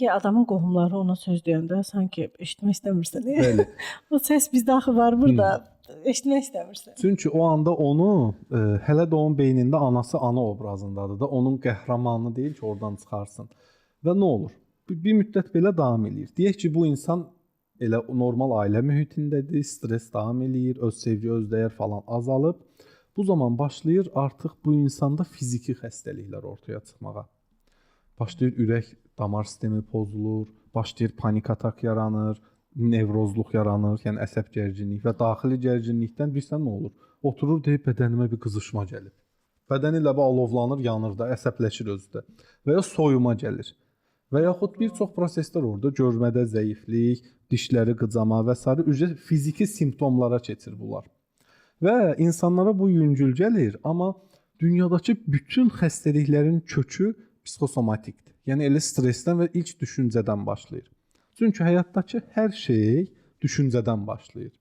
Ki adamın qohumları ona söz deyəndə sanki eşitmək istəmirsən. Bəli. O səs bizdə axı var burada. Eşitmək istəmirsən. Çünki o anda onu hələ də onun beynində anası ana obrazındadır da, onun qəhrəmanı deyil ki, oradan çıxarsın. Və nə olur? Bir müddət belə davam eləyir. Deyək ki, bu insan elə normal ailə mühitindədir, stres davam eləyir, öz sevgi, öz dəyər falan azalıb. Bu zaman başlayır artıq bu insanda fiziki xəstəliklər ortaya çıxmağa. Başlayır ürək damar sistemi pozulur, başlayır panik atak yaranır, nevrozluq yaranır, yəni əsəb gərginlik və daxili gərginlikdən bilirsən nə olur? Oturur deyir bədənimə bir qızışma gəlib. Bədəni ilə alovlanır, yanır da, əsəbləşir özü də. Və ya soyuma gəlir. Və yaxud bir çox proseslər orada görmədə zəiflik, dişləri qıcama və s. fiziki simptomlara keçir bunlar. Və insanlara bu yüngül gəlir, amma dünyadakı bütün xəstəliklərin kökü psixosomatikdir. Yəni elə stressdən və ilk düşüncədən başlayır. Çünki həyatdakı hər şey düşüncədən başlayır.